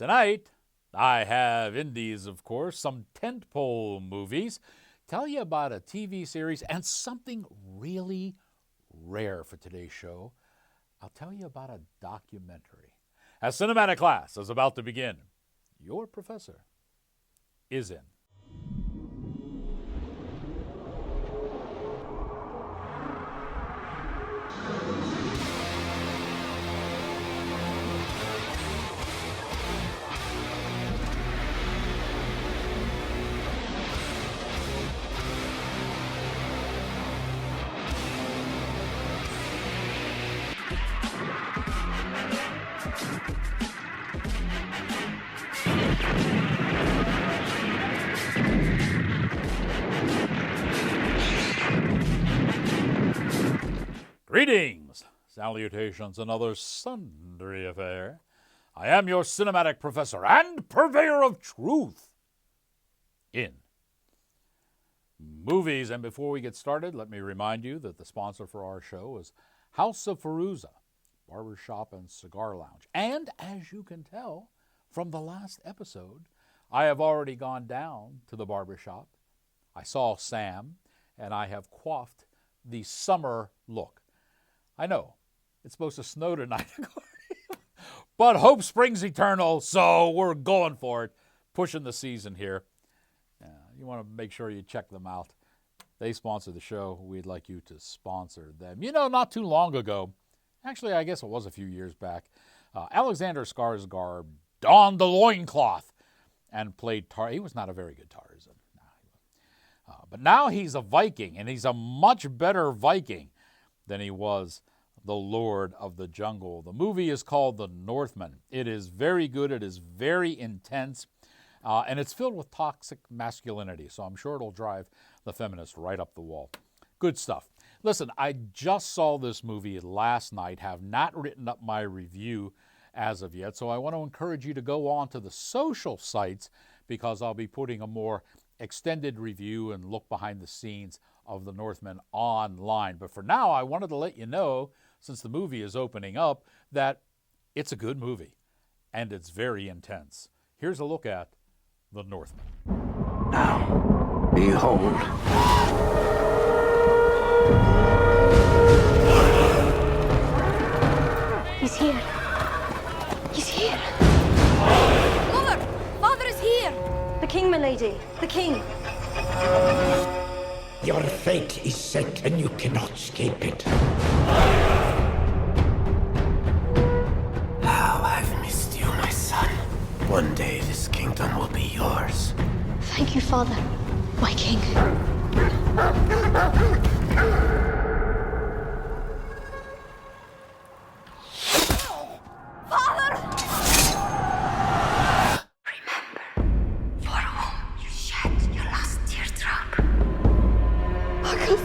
Tonight, I have indies, of course, some tentpole movies, tell you about a TV series, and something really rare for today's show. I'll tell you about a documentary. As cinematic class is about to begin, your professor is in. Greetings, salutations, and other sundry affair. I am your cinematic professor and purveyor of truth in movies. And before we get started, let me remind you that the sponsor for our show is House of Fairuza, Barbershop and Cigar Lounge. And as you can tell from the last episode, I have already gone down to the barbershop. I saw Sam, and I have coiffed the summer look. I know, it's supposed to snow tonight, but hope springs eternal, so we're going for it, pushing the season here. You want to make sure you check them out. They sponsor the show. We'd like you to sponsor them. You know, not too long ago, actually, I guess it was a few years back, Alexander Skarsgård donned the loincloth and played Tarzan. He was not a very good Tarzan. But now he's a Viking, and he's a much better Viking than he was the Lord of the Jungle. The movie is called The Northman. It is very good. It is very intense. And it's filled with toxic masculinity, so I'm sure it'll drive the feminists right up the wall. Good stuff. Listen, I just saw this movie last night, have not written up my review as of yet, so I want to encourage you to go on to the social sites because I'll be putting a more extended review and look behind the scenes of The Northman online. But for now, I wanted to let you know, since the movie is opening up, that it's a good movie and it's very intense. Here's a look at The Northman. Now, behold. He's here. He's here. Mother! Father is here! The king, milady. The king. Your fate is set and you cannot escape it. How I've missed you, my son. One day this kingdom will be yours. Thank you, father. My king.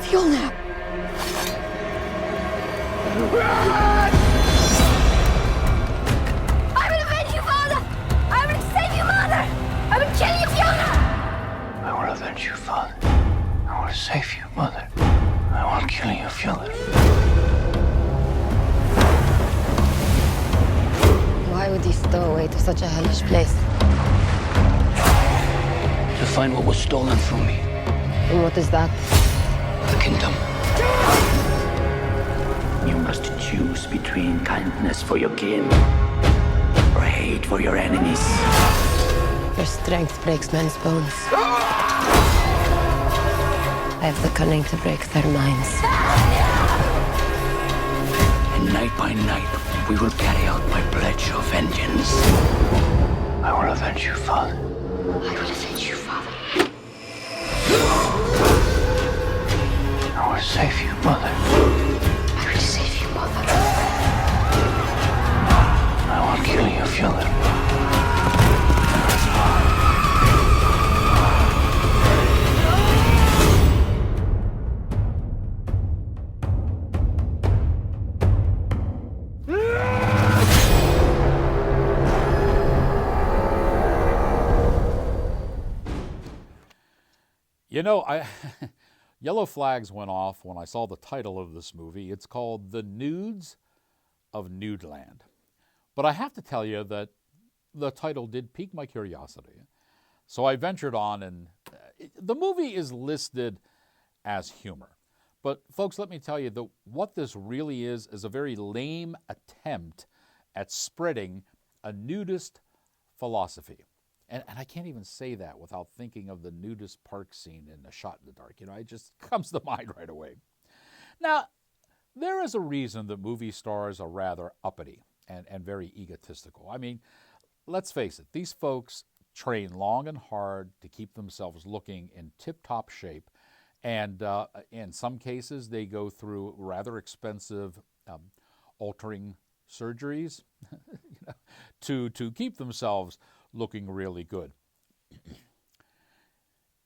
Feel now. I will avenge you, father! I will save you, mother! I will kill you, Fiona! I will avenge you, father. I will save you, mother. I will kill you, Fiona. Why would he stow away to such a hellish place? To find what was stolen from me. And what is that? The kingdom. You must choose between kindness for your kin or hate for your enemies. Your strength breaks men's bones. I have the cunning to break their minds. And night by night, we will carry out my pledge of vengeance. I will avenge you, father. I will avenge you, father. I will save you, mother. I will save you, mother. I will kill you, Fiona. You know, yellow flags went off when I saw the title of this movie. It's called The Nudes of Nudeland. But I have to tell you that the title did pique my curiosity. So I ventured on, and the movie is listed as humor. But folks, let me tell you that what this really is a very lame attempt at spreading a nudist philosophy. And I can't even say that without thinking of the nudist park scene in A Shot in the Dark. It just comes to mind right away. Now, there is a reason that movie stars are rather uppity and very egotistical. I mean, let's face it, these folks train long and hard to keep themselves looking in tip-top shape. And in some cases, they go through rather expensive altering surgeries to keep themselves looking really good.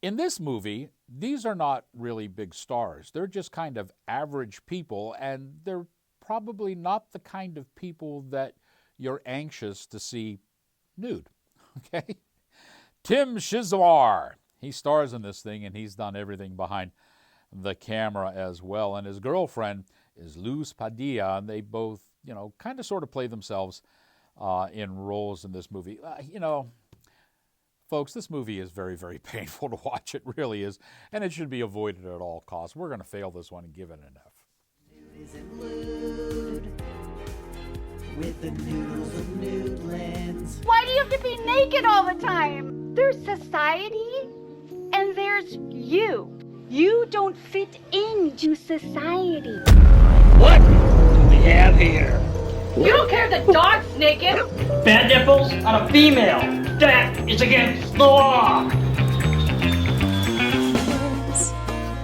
In this movie, these are not really big stars. They're just kind of average people, and they're probably not the kind of people that you're anxious to see nude. Okay? Tim Shizwar, he stars in this thing, and he's done everything behind the camera as well. And his girlfriend is Luz Padilla, and they both, kind of sort of play themselves in roles in this movie. Folks, this movie is very, very painful to watch. It really is, and it should be avoided at all costs. We're going to fail this one and give it an F. Isn't lewd with the noodles of Noodlands. Why do you have to be naked all the time? There's society and there's you. You don't fit into society. What do we have here? You don't care if the dog's naked. Bad nipples on a female. That is against the law.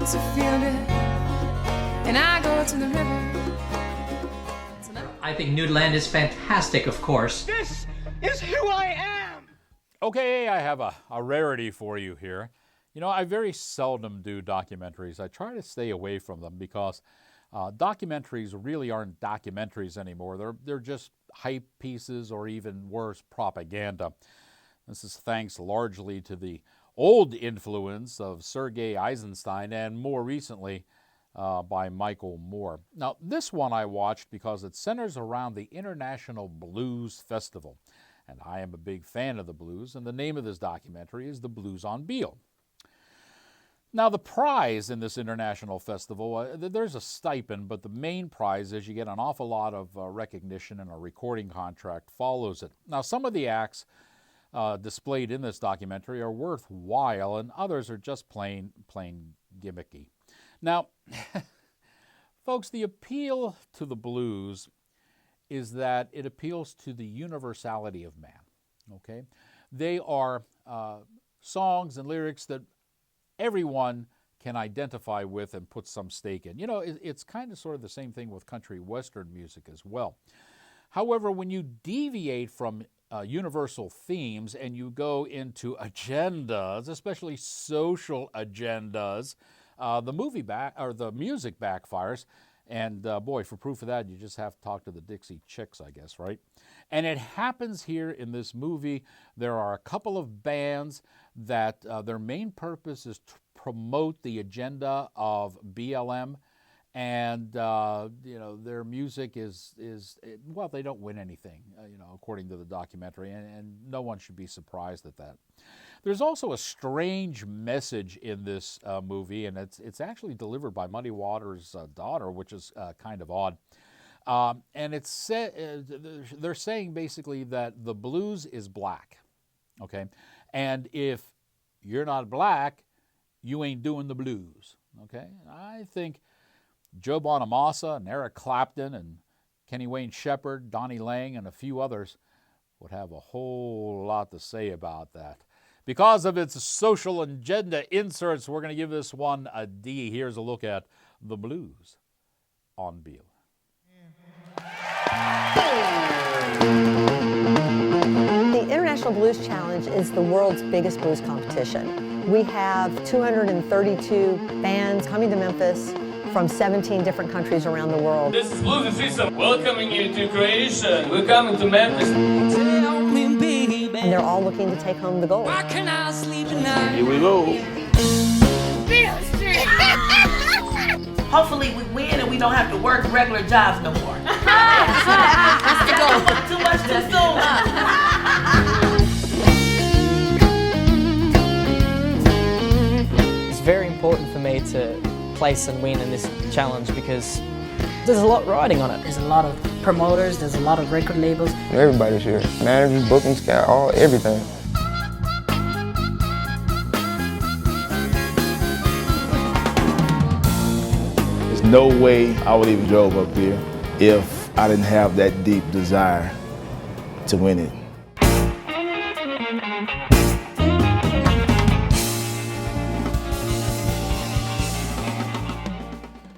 It's a field and I go to the river. I think Noodland is fantastic, of course. This is who I am. Okay, I have a rarity for you here. I very seldom do documentaries. I try to stay away from them because documentaries really aren't documentaries anymore. They're just hype pieces or even worse, propaganda. This is thanks largely to the old influence of Sergei Eisenstein and more recently by Michael Moore. Now, this one I watched because it centers around the International Blues Festival. And I am a big fan of the blues, and the name of this documentary is The Blues on Beale. Now, the prize in this international festival, there's a stipend, but the main prize is you get an awful lot of recognition, and a recording contract follows it. Now, some of the acts displayed in this documentary are worthwhile, and others are just plain gimmicky. Now, folks, the appeal to the blues is that it appeals to the universality of man, okay? They are songs and lyrics that everyone can identify with and put some stake in. It's kind of sort of the same thing with country western music as well. However, when you deviate from universal themes and you go into agendas, especially social agendas, the music backfires. And boy, for proof of that, you just have to talk to the Dixie Chicks, I guess, right? And it happens here in this movie. There are a couple of bands that their main purpose is to promote the agenda of BLM. And, their music is they don't win anything, according to the documentary. And no one should be surprised at that. There's also a strange message in this movie, and it's actually delivered by Muddy Waters' daughter, which is kind of odd. And they're saying basically that the blues is black, okay? And if you're not black, you ain't doing the blues, okay? I think Joe Bonamassa and Eric Clapton and Kenny Wayne Shepherd, Donnie Lang, and a few others would have a whole lot to say about that. Because of its social agenda inserts, we're going to give this one a D. Here's a look at The Blues on Beale. The International Blues Challenge is the world's biggest blues competition. We have 232 bands coming to Memphis from 17 different countries around the world. This is Blues and System welcoming you to Croatia. We're coming to Memphis. And they're all looking to take home the gold. Here we go. Hopefully we win and we don't have to work regular jobs no more. Too much too soon. need to place and win in this challenge because there's a lot riding on it. There's a lot of promoters, there's a lot of record labels. Everybody's here. Managers, booking scout, everything. There's no way I would even drove up here if I didn't have that deep desire to win it.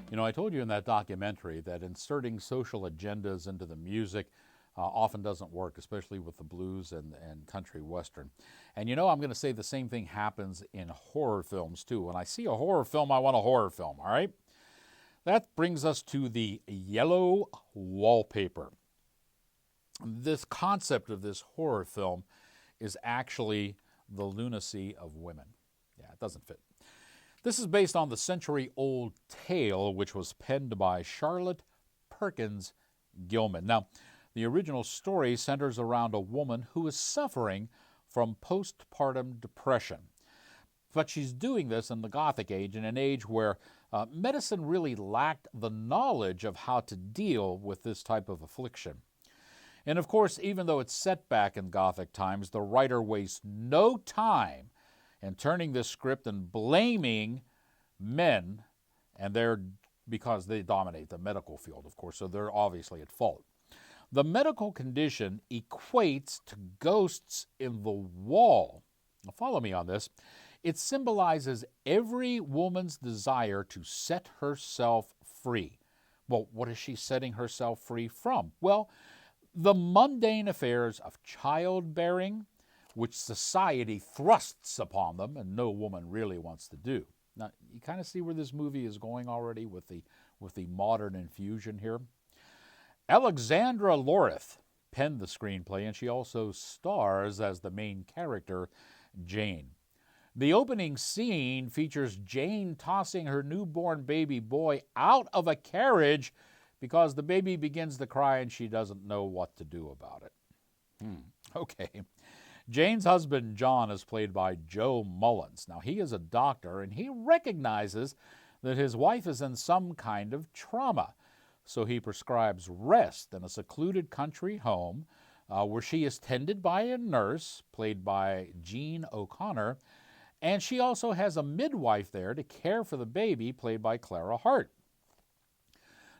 You know, I told you in that documentary that inserting social agendas into the music often doesn't work, especially with the blues and country western. And you know, I'm going to say the same thing happens in horror films too. When I see a horror film, I want a horror film, all right? That brings us to the yellow wallpaper. This concept of this horror film is actually the lunacy of women. Yeah, it doesn't fit. This is based on the century-old tale, which was penned by Charlotte Perkins Gilman. Now, the original story centers around a woman who is suffering from postpartum depression. But she's doing this in the Gothic age, in an age where medicine really lacked the knowledge of how to deal with this type of affliction. And of course, even though it's set back in Gothic times, the writer wastes no time in turning this script and blaming men, and because they dominate the medical field, of course, so they're obviously at fault. The medical condition equates to ghosts in the wall. Now follow me on this. It symbolizes every woman's desire to set herself free. Well, what is she setting herself free from? Well, the mundane affairs of childbearing, which society thrusts upon them and no woman really wants to do. Now, you kind of see where this movie is going already with the modern infusion here. Alexandra Lorith penned the screenplay, and she also stars as the main character, Jane. The opening scene features Jane tossing her newborn baby boy out of a carriage because the baby begins to cry and she doesn't know what to do about it. Okay. Jane's husband, John, is played by Joe Mullins. Now, he is a doctor, and he recognizes that his wife is in some kind of trauma. So he prescribes rest in a secluded country home where she is tended by a nurse, played by Jean O'Connor, and she also has a midwife there to care for the baby, played by Clara Hart.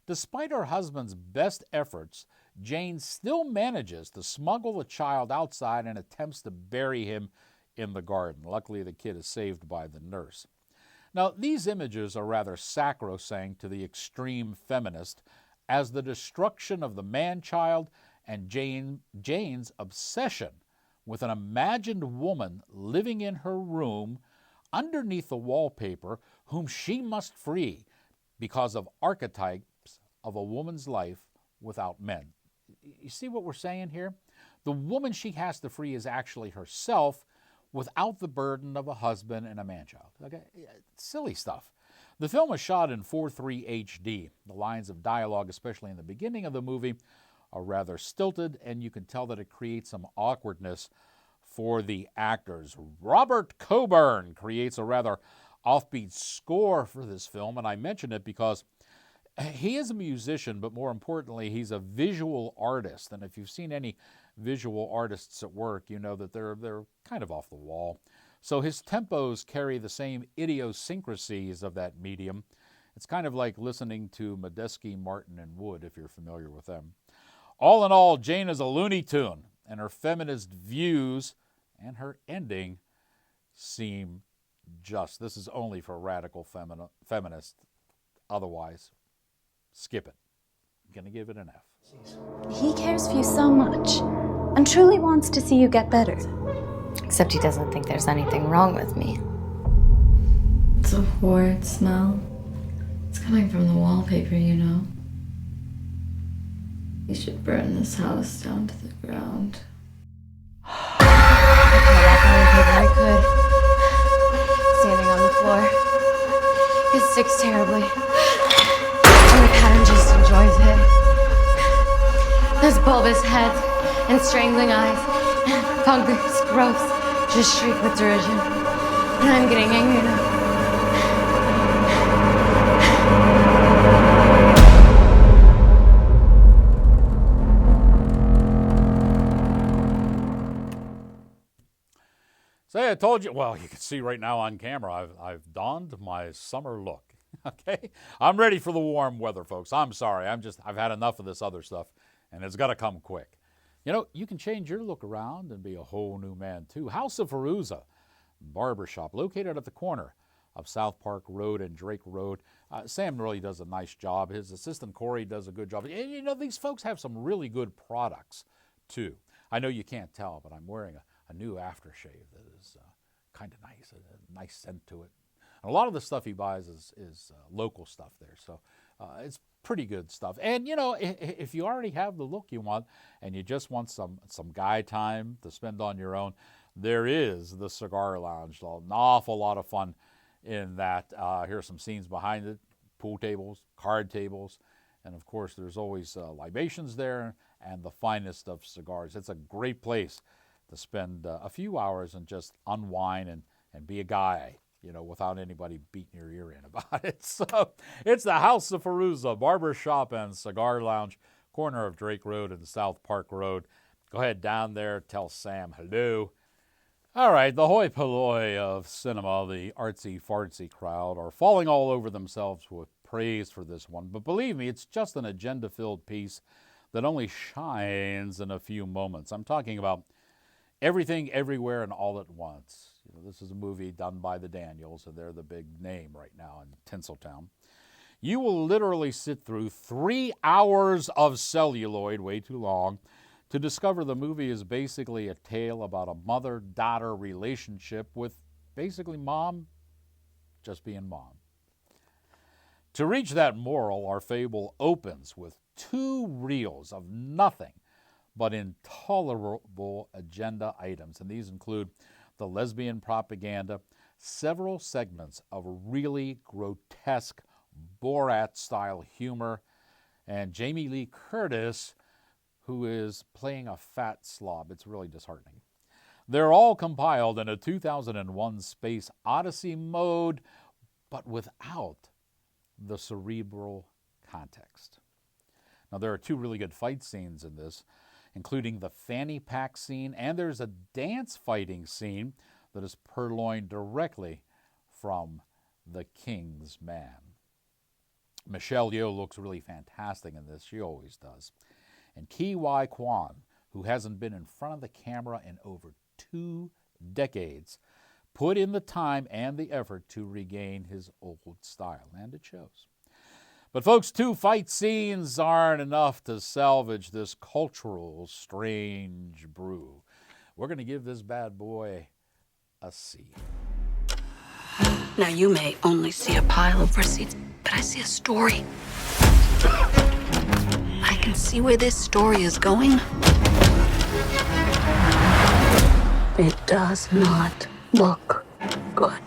Despite her husband's best efforts, Jane still manages to smuggle the child outside and attempts to bury him in the garden. Luckily, the kid is saved by the nurse. Now, these images are rather sacrosanct to the extreme feminist, as the destruction of the man-child and Jane's obsession with an imagined woman living in her room underneath the wallpaper whom she must free because of archetypes of a woman's life without men. You see what we're saying here? The woman she has to free is actually herself without the burden of a husband and a man-child. Okay? Silly stuff. The film was shot in 4:3 HD. The lines of dialogue, especially in the beginning of the movie, are rather stilted, and you can tell that it creates some awkwardness for the actors. Robert Coburn creates a rather offbeat score for this film, and I mention it because he is a musician, but more importantly, he's a visual artist. And if you've seen any visual artists at work, you know that they're kind of off the wall. So his tempos carry the same idiosyncrasies of that medium. It's kind of like listening to Medeski, Martin, and Wood, if you're familiar with them. All in all, Jane is a Looney Tune, and her feminist views and her ending seem just. This is only for radical feminists. Otherwise, skip it. I'm going to give it an F. He cares for you so much and truly wants to see you get better. Except he doesn't think there's anything wrong with me. It's a horrid smell. It's coming from the wallpaper, you know. You should burn this house down to the ground. I could. Standing on the floor. It sticks terribly. And the pattern just enjoys it. Those bulbous heads and strangling eyes and fungus growths just shriek with derision. And I'm getting angry now. Say, I told you. Well, you can see right now on camera, I've donned my summer look. Okay, I'm ready for the warm weather, folks. I'm sorry. I've had enough of this other stuff, and it's got to come quick. You know, you can change your look around and be a whole new man, too. House of Fairuza Barbershop, located at the corner of South Park Road and Drake Road. Sam really does a nice job. His assistant, Corey, does a good job. And, you know, these folks have some really good products, too. I know you can't tell, but I'm wearing a new aftershave that is kind of nice, a nice scent to it. And a lot of the stuff he buys is local stuff there, so it's pretty good stuff. And, you know, if you already have the look you want and you just want some guy time to spend on your own, there is the Cigar Lounge. An awful lot of fun in that. Here are some scenes behind it, pool tables, card tables, and, of course, there's always libations there and the finest of cigars. It's a great place to spend a few hours and just unwind and be a guy, you know, without anybody beating your ear in about it. So it's the House of Fairuza Barbershop and Cigar Lounge, corner of Drake Road and South Park Road. Go ahead down there, tell Sam hello. All right, the hoi polloi of cinema, the artsy-fartsy crowd, are falling all over themselves with praise for this one. But believe me, it's just an agenda-filled piece that only shines in a few moments. I'm talking about Everything, Everywhere, and All at Once. You know, this is a movie done by the Daniels, and they're the big name right now in Tinseltown. You will literally sit through 3 hours of celluloid, way too long, to discover the movie is basically a tale about a mother-daughter relationship with basically mom just being mom. To reach that moral, our fable opens with 2 reels of nothing but intolerable agenda items, and these include the lesbian propaganda, several segments of really grotesque Borat-style humor, and Jamie Lee Curtis, who is playing a fat slob. It's really disheartening. They're all compiled in a 2001 Space Odyssey mode, but without the cerebral context. Now, there are 2 really good fight scenes in this, including the fanny pack scene, and there's a dance fighting scene that is purloined directly from The King's Man. Michelle Yeoh looks really fantastic in this. She always does. And Ke Huy Quan, who hasn't been in front of the camera in over 2 decades, put in the time and the effort to regain his old style, and it shows. But folks, 2 fight scenes aren't enough to salvage this cultural strange brew. We're going to give this bad boy a C. Now, you may only see a pile of receipts, but I see a story. I can see where this story is going. It does not look good.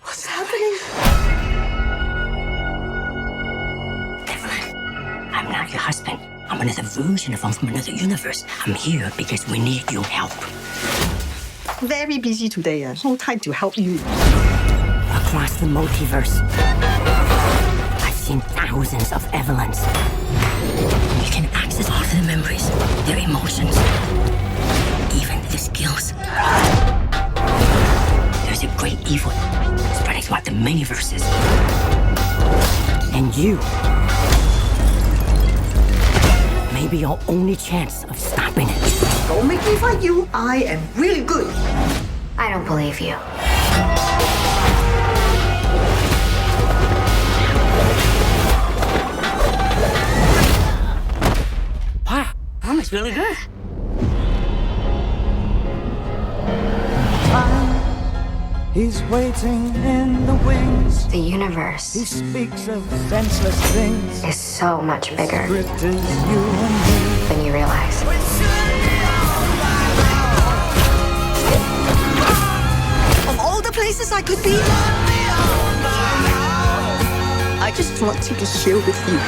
What's happening? Evelyn, I'm not your husband. I'm another version of him from another universe. I'm here because we need your help. Very busy today. No time to help you. Across the multiverse, I've seen thousands of Evelyns. You can access all of their memories, their emotions, even their skills. There's a great evil spreading throughout the many verses. And you may be your only chance of stopping it. Don't make me fight you. I am really good. I don't believe you. Wow, that looks really good. He's waiting in the wings. The universe. He speaks of senseless things. Is so much bigger Script is you and me. than you realize. Of all the places I could be, I just want to be here with you.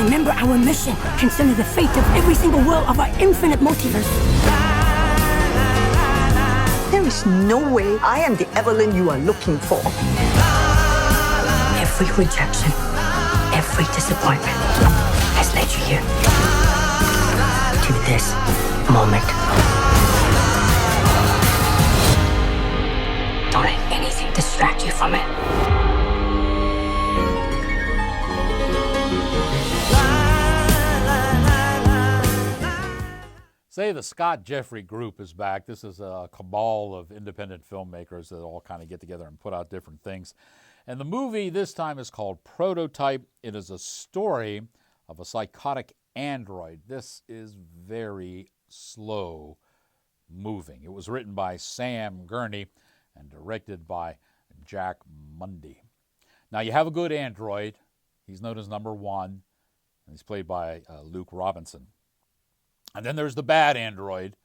Remember our mission. Consider the fate of every single world of our infinite multiverse. There is no way I am the Evelyn you are looking for. Every rejection, every disappointment has led you here. To this moment. Don't let anything distract you from it. Say the Scott Jeffrey Group is back. This is a cabal of independent filmmakers that all kind of get together and put out different things. And the movie this time is called Prototype. It is a story of a psychotic android. This is very slow moving. It was written by Sam Gurney and directed by Jack Mundy. Now you have a good android. He's known as number 1. And he's played by Luke Robinson. And then there's the bad android,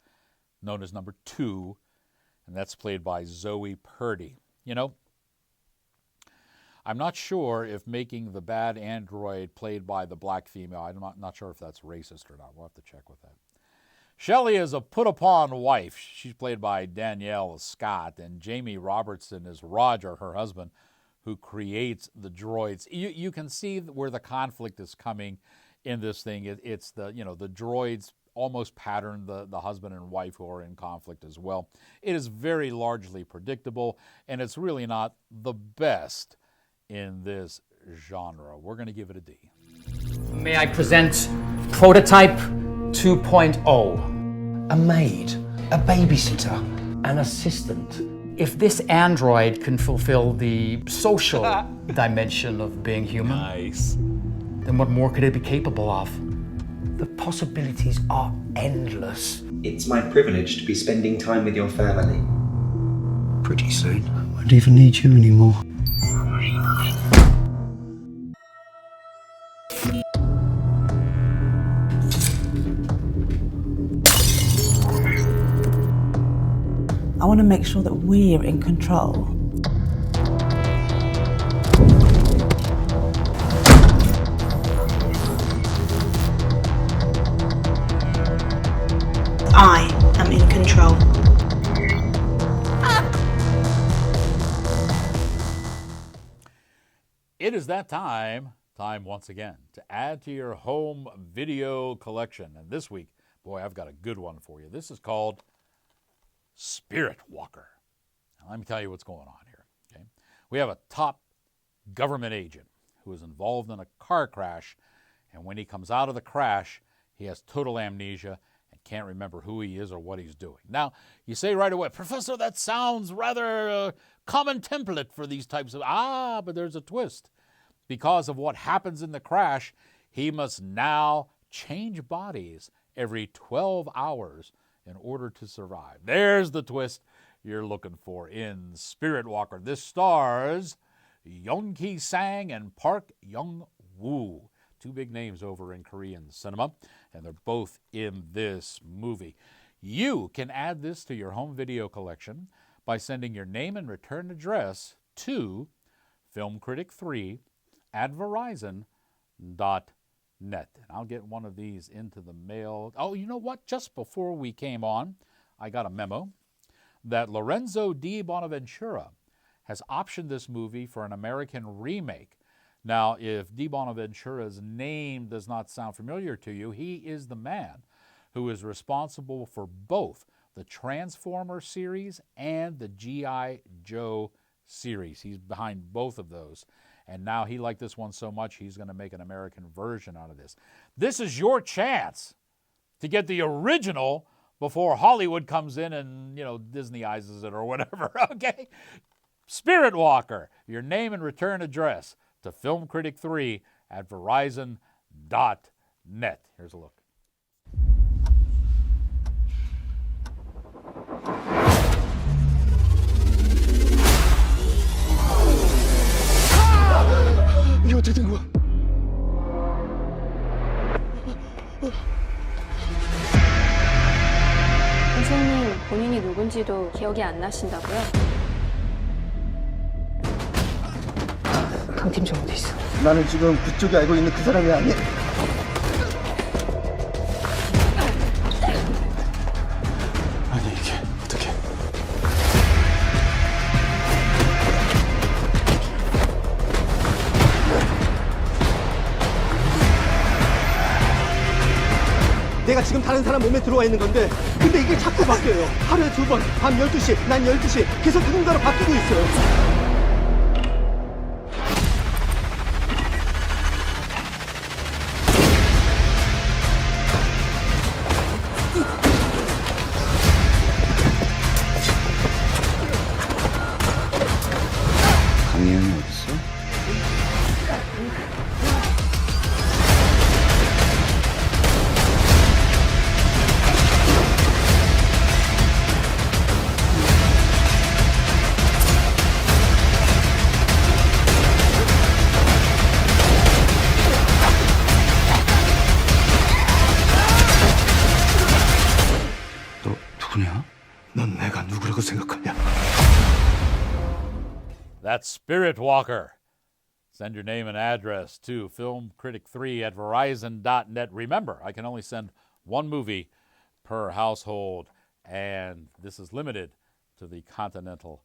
known as number 2, and that's played by Zoe Purdy. You know, I'm not sure if making the bad android played by the black female, I'm not sure if that's racist or not. We'll have to check with that. Shelley is a put-upon wife. She's played by Danielle Scott, and Jamie Robertson is Roger, her husband, who creates the droids. You can see where the conflict is coming in this thing. It's the droids almost pattern the husband and wife who are in conflict as well. It is very largely predictable, and it's really not the best in this genre. We're going to give it a D. May I present Prototype 2.0? A maid, a babysitter, an assistant. If this android can fulfill the social dimension of being human, then what more could it be capable of? The possibilities are endless. It's my privilege to be spending time with your family. Pretty soon, I won't even need you anymore. I want to make sure that we're in control. I am in control. It is that time once again, to add to your home video collection. And this week, boy, I've got a good one for you. This is called Spirit Walker. Now, let me tell you what's going on here. Okay? We have a top government agent who is involved in a car crash, and when he comes out of the crash, he has total amnesia and can't remember who he is or what he's doing. Now, you say right away, Professor, that sounds rather common template for these types of... but there's a twist. Because of what happens in the crash, he must now change bodies every 12 hours in order to survive. There's the twist you're looking for in Spirit Walker. This stars Young Ki Sang and Park Young Woo. Two big names over in Korean cinema, and they're both in this movie. You can add this to your home video collection by sending your name and return address to filmcritic3@verizon.net. And I'll get one of these into the mail. Oh, you know what? Just before we came on, I got a memo that Lorenzo Di Bonaventura has optioned this movie for an American remake. Now, if Di Bonaventura's name does not sound familiar to you, he is the man who is responsible for both the Transformers series and the G.I. Joe series. He's behind both of those. And now he liked this one so much, he's going to make an American version out of this. This is your chance to get the original before Hollywood comes in and, Disneyizes it or whatever, okay? Spirit Walker, your name and return address to filmcritic3@verizon.net. Here's a look. 이게 어떻게 된 거야? 선생님, 본인이 누군지도 기억이 안 나신다고요? 강팀장 어디 있어? 나는 지금 그쪽이 알고 있는 그 사람이 아니야. 아니 이게 어떻게? 내가 지금 다른 사람 몸에 들어와 있는 건데 근데 이게 자꾸 바뀌어요. 하루에 2번, 밤 12시, 난 12시 계속 누군가로 바뀌고 있어요. 강혜연이 어딨어? 너 누구냐? 넌 내가 누구라고 생각하냐? That's Spirit Walker. Send your name and address to filmcritic3@verizon.net. Remember, I can only send one movie per household, and this is limited to the continental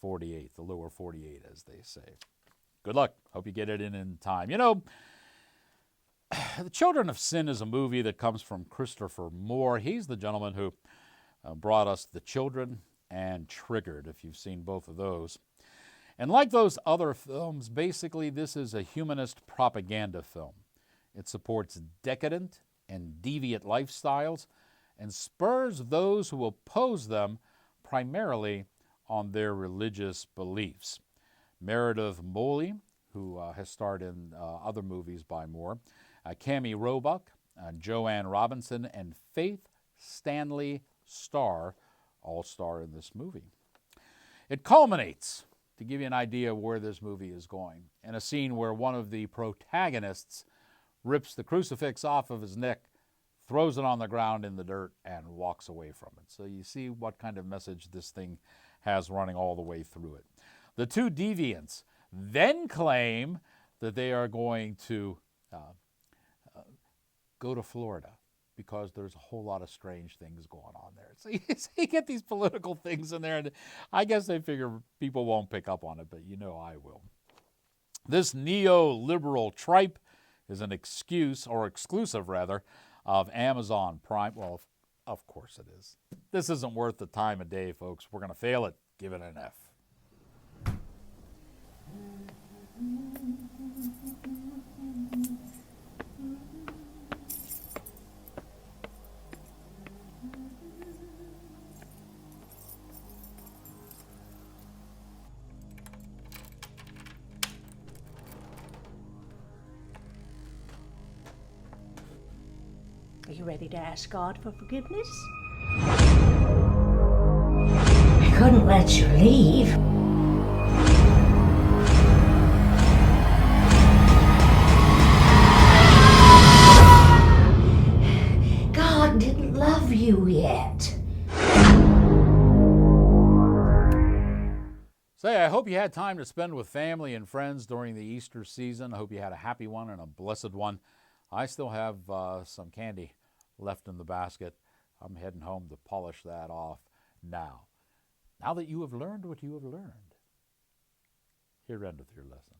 48, the lower 48, as they say. Good luck. Hope you get it in time. You know, The Children of Sin is a movie that comes from Christopher Moore. He's the gentleman who brought us The Children and Triggered, if you've seen both of those. And like those other films, basically this is a humanist propaganda film. It supports decadent and deviant lifestyles and spurs those who oppose them primarily on their religious beliefs. Meredith Moley, who has starred in other movies by Moore, Cammie Roebuck, Joanne Robinson, and Faith Stanley Starr all star in this movie. It culminates, to give you an idea of where this movie is going, in a scene where one of the protagonists rips the crucifix off of his neck, throws it on the ground in the dirt, and walks away from it. So you see what kind of message this thing has running all the way through it. The two deviants then claim that they are going to go to Florida because there's a whole lot of strange things going on there. So you get these political things in there, and I guess they figure people won't pick up on it, but you know I will. This neoliberal tripe is an exclusive of Amazon Prime. Well, of course it is. This isn't worth the time of day, folks. We're going to fail it. Give it an F. Are you ready to ask God for forgiveness? I couldn't let you leave. God didn't love you yet. Say, I hope you had time to spend with family and friends during the Easter season. I hope you had a happy one and a blessed one. I still have some candy left in the basket. I'm heading home to polish that off now. Now that you have learned what you have learned, here endeth your lesson.